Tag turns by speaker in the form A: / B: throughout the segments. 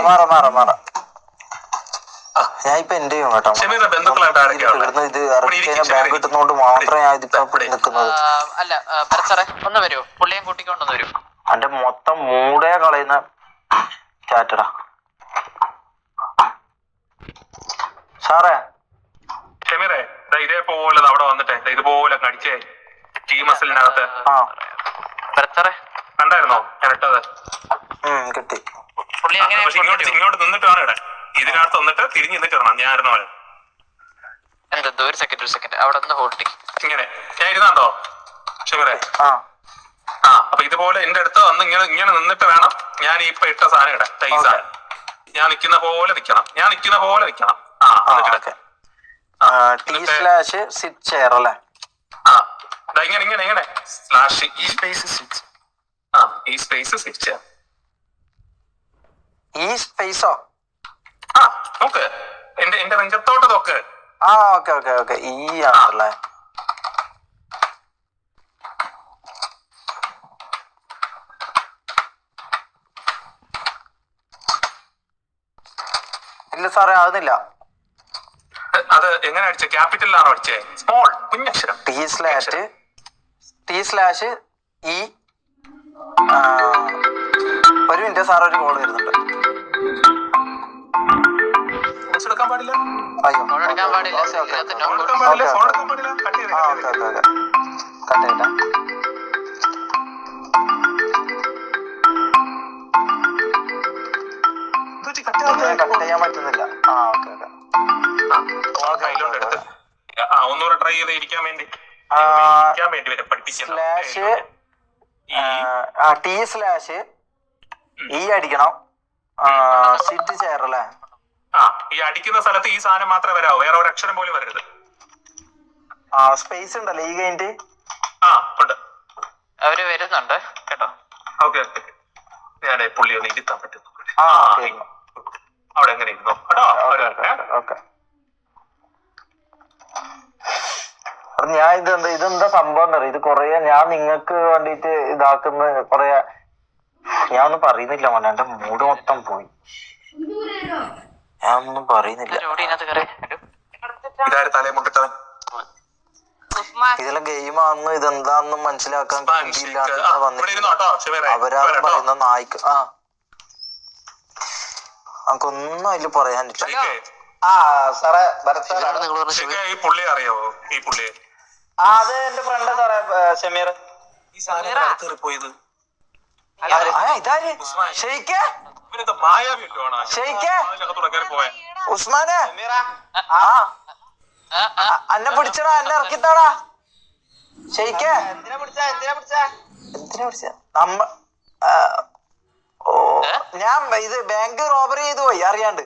A: മാറാ ഞാൻ ഇപ്പൊ എന്റെ കേട്ടോ ഇത് ബാങ്ക് കിട്ടുന്നോണ്ട് മാത്രമേ ഞാൻ ഇതിപ്പോ നിക്കുന്നത്.
B: അല്ല സാറേ ഒന്ന് വരുമോ, പുള്ളിയെ കൂട്ടിക്കൊണ്ടൊന്ന് വരൂ.
A: എന്റെ മൊത്തം മൂടേ കളയുന്ന ചാറ്റടാ സാറേ.
C: ഷമീറേ ഇതേപോലെ അവിടെ വന്നിട്ടേ ഇതുപോലെ കടിച്ചേ ടീമസിലിനകത്ത് കണ്ടായിരുന്നോ ഞാൻ ഇട്ടത്?
A: കിട്ടി.
C: ഇങ്ങോട്ട് നിന്നിട്ട് വേണം ഇടാൻ. ഇതിനകത്ത് വന്നിട്ട് തിരിഞ്ഞു നിന്നിട്ട് ഇടണം. ഞാൻ ഇരുന്ന പോലെ.
B: ഒരു സെക്കൻഡ് അവിടെ നിന്ന് ഹോൾട്ടി
C: ഇങ്ങനെ ഞാൻ ഇരുന്നാണ്ടോ ഷമീറേ? അപ്പൊ ഇതുപോലെ എന്റെ അടുത്ത് വന്ന് ഇങ്ങനെ നിന്നിട്ട് വേണം ഞാൻ ഇപ്പൊ ഇട്ട സാധനം ഇടാൻ. ഈ സാധനം ഞാൻ നിൽക്കുന്ന പോലെ നിക്കണം. ഇങ്ങനെ സ്ലാഷ് ഈ സ്പേസ് സിക്സ്. ഈ സ്പേസ് സിക്സ്.
A: ഈ സ്പേസോ?
C: നോക്ക് എന്റെ നെഞ്ചത്തോട്ട് നോക്ക്.
A: ഓക്കെ ഈ ആണല്ലേ. ഇല്ല സാറേ ആകുന്നില്ല.
C: അത് എങ്ങനെ അടിച്ചേ? ക്യാപിറ്റലിലാണോ അടിച്ചേ? സ്മോൾ കുഞ്ഞക്ഷരം
A: ടി/ ഈ. ഒരു മിനിറ്റ് സാർ, ഒരു കോൾ വരുന്നുണ്ട്.
C: എടുക്കാൻ പാടില്ല.
A: കട്ട് ചെയ്യാൻ പറ്റുന്നില്ല.
C: കയ്യിലോട്ട് ഒന്നുകൂടെ ട്രൈ ചെയ്ത് ഇരിക്കാൻ വേണ്ടി
A: ടി/ ഈ അടിക്കണം. സിറ്റ് ചെയർ അല്ലേ?
C: ഈ അടിക്കുന്ന സ്ഥലത്ത് ഈ സാധനം മാത്രമേ വരാവൂ, വേറെ ഒരു അക്ഷരം പോലും വരരുത്.
A: സ്പേസ് ഉണ്ടല്ലേ ഈ കഴിഞ്ഞിട്ട്?
C: ഉണ്ട്.
B: അവര് വരുന്നുണ്ട് കേട്ടോ.
C: ഓക്കെ ഞാൻ പുള്ളി ഒന്ന് ഇരുത്താൻ പറ്റുന്നു. അവിടെ എങ്ങനെ ഇരുന്നോ?
A: ഞാൻ ഇതെന്താ സംഭവം എന്താ ഇത് കൊറേ ഞാൻ നിങ്ങക്ക് വേണ്ടിട്ട് ഇതാക്കുന്ന കൊറേ ഞാൻ ഒന്നും പറയുന്നില്ല മോനെ. എന്റെ മൂഡ് മൊത്തം പോയി. ഞാൻ ഒന്നും പറയുന്നില്ല. ഇതെല്ലാം ഗെയിമാണെന്ന് ഇതെന്താന്നും മനസ്സിലാക്കാൻ അവരാ പറയുന്ന നായ്ക്ക്. നമുക്കൊന്നും അതില് പറയാനില്ല. സാറേ
C: പുള്ളി അറിയാവോ? ഈ പുള്ളിയെ
A: അത് എന്റെ ഫ്രണ്ട് സാറേ ഷമീർ.
C: പോയത്
A: ഉസ്മാനെ അന്നെ പിടിച്ചടാ, എന്നെ ഇറക്കിത്താടാ ഷെയ്ക്കേ. എന്തിനാ പിടിച്ച? ഞാൻ ഇത് ബാങ്ക് റോബറി ചെയ്തു പോയി അറിയാണ്ട്.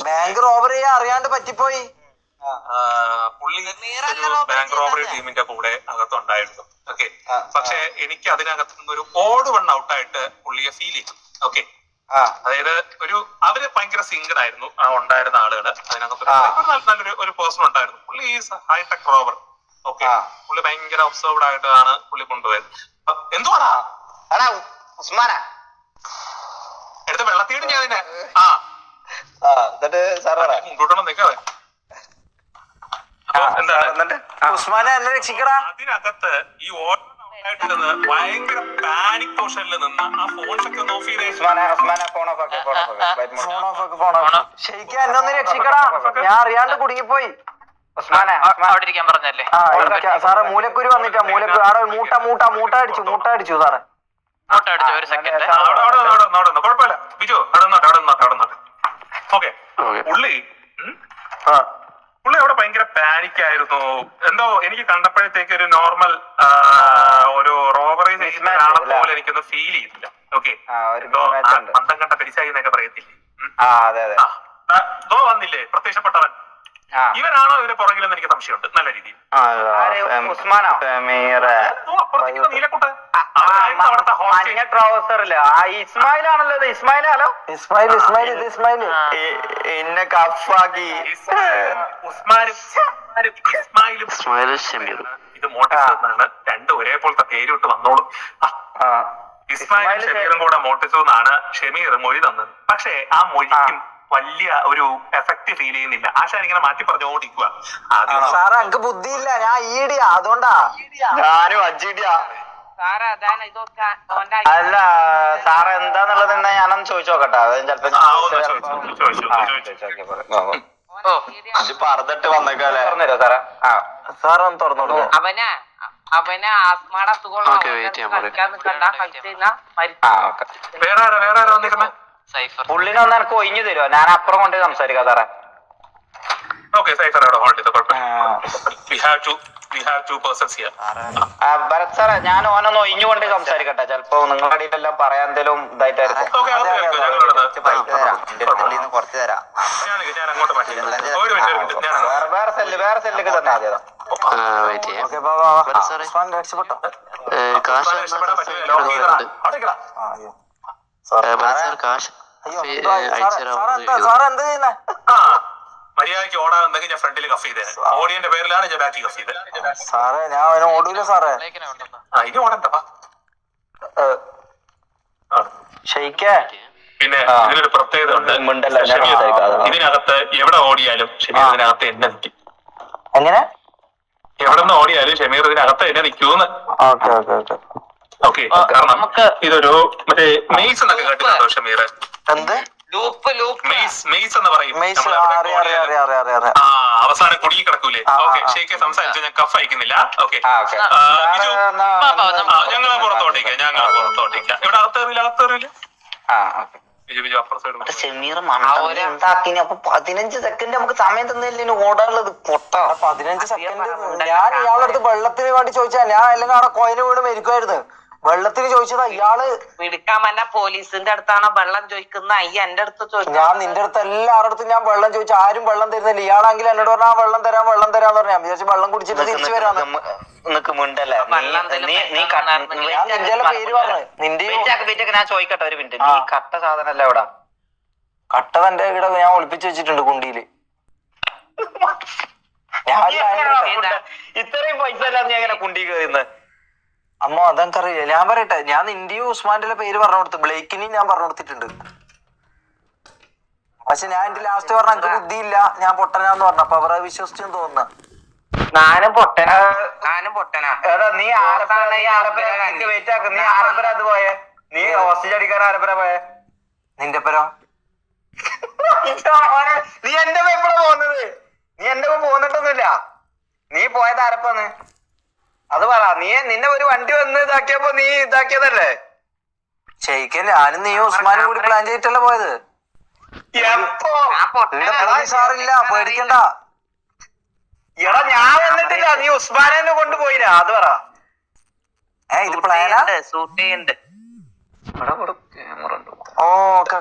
A: ബാങ്ക് റോബറി ചെയ്യാൻ അറിയാണ്ട് പറ്റിപ്പോയി.
C: പുള്ളി ബാങ്ക് റോബറി ടീമിന്റെ കൂടെ അകത്തുണ്ടായിരുന്നു. ഓക്കെ, പക്ഷെ എനിക്ക് അതിനകത്ത് നിന്ന് ഒരു ഓട് വൺ ഔട്ടായിട്ട് പുള്ളിയെ ഫീൽ ചെയ്തു. ഓക്കെ, അതായത് അവര് ഭയങ്കര സിംഗിൾ ആയിരുന്നു ഉണ്ടായിരുന്ന ആളുകള്. അതിനകത്ത് നല്ലൊരു പേഴ്സൺ ഉണ്ടായിരുന്നു. പുള്ളി ഹൈടെക് റോബർ. ഓക്കെ, പുള്ളി ഭയങ്കര ഒബ്സർവ്ഡ് ആയിട്ടാണ് പുള്ളി കൊണ്ടുപോയത്. എന്തുവാടാ എടുത്ത് വെള്ളത്തീട് ഞാൻ അതിനെ മുമ്പോട്ടൊന്നും നിൽക്കാതെ അതിനകത്ത് ഈ ഓട്ടായിട്ടിരുന്ന് ഭയങ്കര പാനിക് പൊസിഷനിൽ നിന്ന് ആ ഫോൺസൊക്കെ ഒന്ന് ഓഫ് ചെയ്തേ.
A: ഞാൻ അറിയാണ്ട് കുടുങ്ങിപ്പോയി. സാറേ മൂലക്കുരു വന്നിട്ടാ. മൂലക്കുരു അവിടെ മൂട്ട അടിച്ചു സാറേ.
C: കുഴപ്പമില്ല ബിജു, അവിടെ ഓക്കെ. പുള്ളി അവിടെ ഭയങ്കര പാനിക് ആയിരുന്നു. എന്തോ എനിക്ക് കണ്ടപ്പോഴത്തേക്ക് ഒരു നോർമൽ ഒരു റോബറി ചെയ്യുന്ന ആളെ പോലെ എനിക്കൊന്ന് ഫീൽ ചെയ്തില്ല. ഓക്കെ, പന്തം കണ്ട പരിചായി എന്നൊക്കെ പറയത്തില്ലേ? വന്നില്ലേ പ്രത്യക്ഷപ്പെട്ടവൻ? ഇവനാണോ ഇവരെ പുറകിലെന്ന് എനിക്ക് സംശയമുണ്ട് നല്ല രീതിയിൽ. നീലക്കുട്ട്
A: ഇസ്മായിലാണല്ലോ. ഇസ്മായിൽ എന്നെ കഫാക്കി.
C: ഇസ്മായിലും ഇത് മോട്ടറാണ്. രണ്ടും ഒരേപോലത്തെ പേരിട്ട് വന്നോളൂ. ഇസ്മായിലും ഷമീറും കൂടെ മോട്ടിച്ചു എന്നാണ് ഷമീർ മൊഴി തന്നത്. പക്ഷേ ആ മൊഴിക്കും വലിയ ഒരു എഫക്ട് ഫീൽ ചെയ്യുന്നില്ല. ആശാൻ ഇങ്ങനെ മാറ്റി പറഞ്ഞോണ്ടിരിക്കുക.
A: സാറേ എനിക്ക് ബുദ്ധിയില്ല, ഞാൻ ഈടിയാ, അതുകൊണ്ടാ. ഞാനും അജീഡിയാ. അല്ല സാറ് എന്താന്നുള്ളത് ഞാനൊന്ന് ചോദിച്ചു നോക്കട്ടെ. അത് ചിലപ്പോ പറഞ്ഞിട്ട് വന്നേക്കാല്ലേ. പറഞ്ഞുതരോ സാറേ? സാറൊന്ന് തുറന്നോളൂ.
B: അവന് ആസ്മാടെ
A: പുള്ളിനെ ഒന്ന് എനിക്ക് ഒഴിഞ്ഞു തരുമോ? ഞാൻ അപ്പുറം കൊണ്ട് സംസാരിക്കാം സാറേ. ഭരത് സാറേ, ഞാൻ ഓനൊന്ന് ഒഴിഞ്ഞുകൊണ്ട് സംസാരിക്കട്ടെ. ചിലപ്പോ നിങ്ങളുടെ ഇടയിലെല്ലാം പറയാൻ എന്തെങ്കിലും ഇതായിട്ടായിരിക്കും. കുറച്ച് തരാം. വേറെ സെല്ലിക്ക് തന്നെ ആദ്യം. രക്ഷപ്പെട്ടോ?
C: മര്യാദയ്ക്ക് ഓടാന്നുണ്ടെങ്കിൽ ഞാൻ ഫ്രണ്ടിൽ കഫ് ചെയ്തേ. ഓടിയന്റെ പേരിലാണ് ഞാൻ ബാക്കി കഫ് ചെയ്തത്.
A: സാറേ ഞാൻ അവനെ ഓടൂല സാറേ.
C: ഇനി ഓടണ്ടപ്പാ. പിന്നെ ഇതിനൊരു പ്രത്യേകത ഉണ്ട്. ഇതിനകത്ത് എവിടെ ഓടിയാലും ഷമീർ ഇതിനകത്ത് എന്നെ നിൽക്കും.
A: എങ്ങനെ? എവിടെ
C: നിന്ന് ഓടിയാലും ഷമീർ ഇതിനകത്ത് എന്നെ നിൽക്കൂന്ന്. ഓക്കെ, കാരണം ഇതൊരു മറ്റേ മെയ്സ് എന്നൊക്കെ കേട്ടിട്ടുണ്ടോ ഷമീർ?
A: എന്ത്
C: മെയ്സ് എന്ന് പറയും. അവസാനം കുടുങ്ങി കിടക്കൂലേ? ഓക്കെ, ഷെയ്ക്ക് സംസാരിച്ചു. ഞാൻ കഫ് അയക്കുന്നില്ല. ഓക്കെ, ഞങ്ങളെ പുറത്തോട്ടേക്കാം. ഇവിടെ അകത്തേറിയില്ല.
A: ഷമീർ ഉണ്ടാക്കിന്. അപ്പൊ 15 സെക്കൻഡ് നമുക്ക് സമയം തന്നില്ല ഓടാനുള്ളത്. പൊട്ട 15 സെക്കൻഡ്. ഞാൻ ഇയാളുടെ അടുത്ത് വെള്ളത്തിന് വേണ്ടി ചോദിച്ചാ ഞാൻ അല്ലെങ്കിൽ അവിടെ കോയിന് വീട് മരിക്കുമായിരുന്നു. വെള്ളത്തിന് ചോദിച്ചതാ ഇയാള്.
B: പിടിക്കാൻ വന്ന പോലീസിന്റെ അടുത്താണോ വെള്ളം ചോദിക്കുന്ന? അയ്യ എന്റെ അടുത്ത് ചോദിച്ചു.
A: ഞാൻ നിന്റെ അടുത്ത് എല്ലാവരുടെ അടുത്തും ഞാൻ വെള്ളം ചോദിച്ചു, ആരും വെള്ളം തരുന്നില്ല. ഇയാളാണെങ്കിൽ എന്നോട് പറഞ്ഞാ വെള്ളം തരാന്ന് പറഞ്ഞു. ഞാൻ വിചാരിച്ചു വെള്ളം കുടിച്ചിട്ട് തിരിച്ചു വരാന്ന്. മിണ്ടല്ലേ പേര് പറഞ്ഞു. നിന്റെ ഞാൻ ചോദിക്കട്ടെ ഒരു മിനിറ്റ്. നീ കട്ട സാധനല്ല ഇവിടെ. കട്ട തന്റെ ഇവിടെ ഞാൻ ഒളിപ്പിച്ചു വെച്ചിട്ടുണ്ട് കുണ്ടിയില്. ഇത്രയും പൈസ അല്ലാതെ നീ എങ്ങനെ കുണ്ടി കയറിയുന്നത്? അമ്മ അതെനിക്കറിയില്ല. ഞാൻ പറയട്ടെ, ഞാൻ നിന്റെയും ഉസ്മാന്റെ പേര് പറഞ്ഞു കൊടുത്തു, ബ്ലേക്കിനെയും ഞാൻ പറഞ്ഞു കൊടുത്തിട്ടുണ്ട്. പക്ഷെ ഞാൻ എന്റെ ലാസ്റ്റ് പറഞ്ഞ എനിക്ക് ബുദ്ധിയില്ല, ഞാൻ പൊട്ടനാന്ന് പറഞ്ഞു. അപ്പൊ അവരെ വിശ്വസിച്ചെന്ന് തോന്നുന്നു. ഞാനും പൊട്ടനാ. ഏതാ നീ? വെയിറ്റ് ആക്കും. നീ ആരപ്പര അത് പോയേ? നീ ഹോസ്റ്റേജ് അടിക്കാൻ ആരപ്പര പോയേ? നിന്റെ പരോ? നീ എന്റെ എപ്പോഴാ പോകുന്നത്? നീ എന്റെ പോന്നിട്ടൊന്നുമില്ല. നീ പോയത് ആരപ്പാന്ന് അത് പറ. നിന്നെ ഒരു വണ്ടി വന്ന് ഇതാക്കിയപ്പോ നീ ഇതാക്കിയതല്ലേ? ശരിക്കും ഞാനും നീ ഉസ്മാനും കൂടി പ്ലാൻ ചെയ്തിട്ടല്ലേ പോയത്? പോലീസാറില്ല, പേടിക്കണ്ട. എടാ ഞാൻ വന്നിട്ടില്ല, നീ ഉസ്മാനെ കൊണ്ടുപോയില്ല. അത് പറ. ഇത് പ്ലാനാ? ഓക്കെ.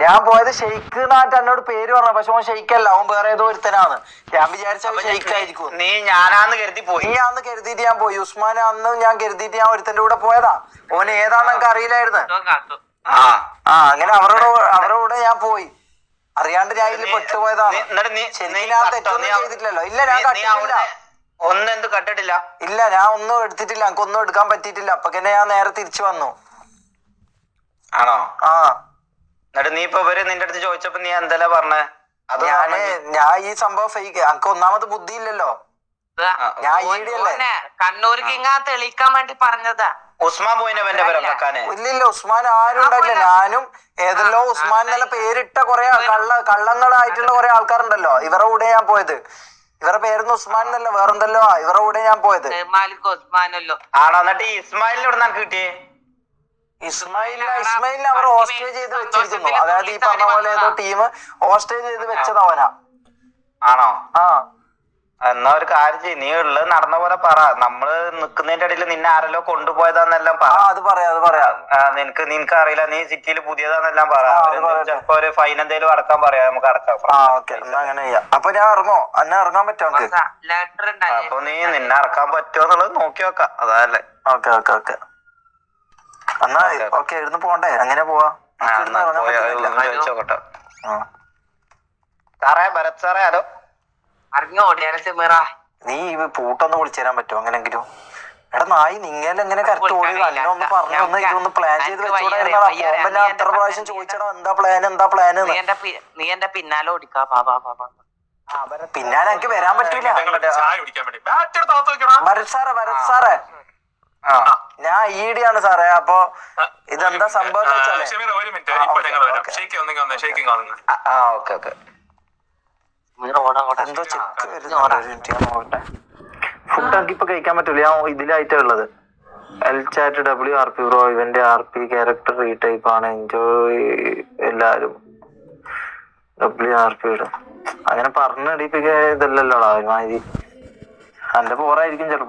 A: ഞാൻ പോയത് ഷെയ്ഖ് നാട്ട് എന്നോട് പേര് പറഞ്ഞു. പക്ഷെ ഓൻ ഷെയ്ഖല്ല, അവൻ വേറെ ഏതോ ഒരുത്തനാണ്. ഞാൻ വിചാരിച്ച ഷെയ്ഖായിരിക്കും. നീ ഞാനാന്ന് കരുതി പോയി. നീ അന്ന് കരുതിയിട്ട് ഞാൻ പോയി. ഉസ്മാൻ അന്ന് ഞാൻ കരുതിയിട്ട് ഞാൻ ഒരുത്തന്റെ കൂടെ പോയതാ. ഓൻ ഏതാന്ന് എനിക്ക് അറിയില്ലായിരുന്നു. അങ്ങനെ അവരുടെ കൂടെ ഞാൻ പോയി. അറിയാണ്ട് ഞാൻ ഇതിൽ പെട്ടുപോയതാണ്. ശരിക്കും ഞാൻ തെറ്റൊന്നും ചെയ്തിട്ടില്ലല്ലോ. ഇല്ല, ഞാൻ കട്ടിട്ടില്ല. ഒന്നും എന്ത് കട്ടിട്ടില്ല? ഇല്ല, ഞാൻ ഒന്നും എടുത്തിട്ടില്ല. എനിക്കൊന്നും എടുക്കാൻ പറ്റിയിട്ടില്ല. അപ്പൊ ഞാൻ നേരെ തിരിച്ചു വന്നു. ആണോ? എന്നിട്ട് നീ ഇപ്പൊ നിന്റെ അടുത്ത് ചോദിച്ചപ്പോ നീ എന്തല്ല പറഞ്ഞേ? അത് ഞാൻ ഈ സംഭവം ഫേക്ക്. എനിക്ക് ഒന്നാമത് ബുദ്ധി ഇല്ലല്ലോ. ഞാൻ ഈടിയല്ലേ.
B: കണ്ണൂർക്ക് തെളിയിക്കാൻ വേണ്ടി പറഞ്ഞതാ.
A: ഉസ്മാൻ പോയിനെ ഇല്ലില്ല, ഉസ്മാൻ ആരും ഉണ്ടായില്ല. ഞാനും ഏതെല്ലോ ഉസ്മാൻ നല്ല പേരിട്ട കുറെ കള്ളങ്ങളായിട്ടുള്ള കുറെ ആൾക്കാരുണ്ടല്ലോ. ഇവരുടെ കൂടെ ഞാൻ പോയത്. ഇവരുടെ പേരൊന്നും ഉസ്മാൻ എന്നല്ല, വേറെന്തല്ലോ. ഇവരുടെ കൂടെ ഞാൻ പോയത്. ആണോ? എന്നിട്ട് ഈ ഇസ്മായിലിനെ ഇവിടെ നിനക്ക് കിട്ടിയേ? ഇസ്മായിലിനെ അവർ ഹോസ്റ്റേജ് ചെയ്ത് വെച്ചിരിക്കുന്നു. അതായത് ഈ പറഞ്ഞ പോലെ ഏതോ ടീം ഹോസ്റ്റേജ് ചെയ്ത് വെച്ചത് അവനാ. ആണോ? എന്നാ ഒരു കാര്യം ചെയ്യ്, നീ ഉള്ളത് നടന്ന പോലെ പറ. നമ്മള് നിക്കുന്നതിന്റെ ഇടയിൽ നിന്നെ ആരെല്ലോ കൊണ്ടുപോയതാന്നെല്ലാം പറ. അത് പറയാം. നിനക്ക് അറിയില്ല, നീ സിറ്റിയിൽ പുതിയതാന്നെല്ലാം പറ. ചിലപ്പോ ഒരു ഫൈൻ എന്തേലും അടക്കാൻ പറയാം, നമുക്ക് അടക്കാം. അങ്ങനെ ചെയ്യാം. അപ്പൊ ഞാൻ ഇറങ്ങോ? എന്നെ ഇറങ്ങാൻ പറ്റുമോ? അപ്പൊ നീ നിന്നെ ഇറക്കാൻ പറ്റുമോ എന്നുള്ളത് നോക്കി നോക്കാം. അതല്ലേ? ഓക്കെ. എന്നാ ഓക്കെ, ഇവിടുന്ന് പോണ്ടേ? അങ്ങനെ പോവാ. ചോദിച്ചോട്ടെ. സാറേ, ഭരത് സാറേ. ഹലോ.
B: അറിഞ്ഞോ ഷമീറ?
A: നീ പൂട്ടൊന്ന് വിളിച്ചു തരാൻ പറ്റുമോ അങ്ങനെങ്കിലും? എടാ നായി നിങ്ങളെങ്ങനെ കറക്റ്റ് ഓടി അന്നെ ഒന്ന് പറഞ്ഞു ഒന്ന് ഇതൊന്ന് പ്ലാൻ ചെയ്ത് വെച്ചോടാ. ഞാൻ അത്ര പ്രാവശ്യം ചോദിച്ചടാ എന്താ പ്ലാൻ
B: നീ എന്റെ പിന്നാലെ ഓടിക്കാ.
A: പിന്നാലെ എനിക്ക് വരാൻ പറ്റൂല.
C: ചായ കുടിക്കാൻ വേണ്ടി ബാറ്റ് എടുത്ത് അകത്ത് വെക്കടാ.
A: ഭരത് സാറേ ഞാൻ ഈടിയാണ് സാറേ. അപ്പൊ ഇതെന്താ സംഭവം എന്ന് വെച്ചാലേ
C: ഷമീർ ഒരു മിനിറ്റ് ഇപ്പൊ ഞങ്ങൾ വരാം. ഷെയ്ക്ക് ഒന്നെങ്കിൽ വന്നേ, ഷെയ്ക്കിങ് ആവുന്നു.
A: ഓക്കെ എന്തോ ചെക്ക് വരുന്നുണ്ട്. ഫുഡ് എനിക്ക് ഇപ്പൊ കഴിക്കാൻ പറ്റൂല. ഞാൻ ഇതിലായിട്ടാ ഉള്ളത്. എൽ ചാറ്റ് WRP ബ്രോ ഇവന്റെ RP ക്യാരക്ടർ റീടൈപ്പ് ആണ്. എൻജോയ് എല്ലാരും WRP ഇടും അങ്ങനെ പറഞ്ഞടിപ്പിക്ക ഇതല്ലല്ലോടാ ഒരുമാതിരി. എന്റെ പോറായിരിക്കും ചിലപ്പോ.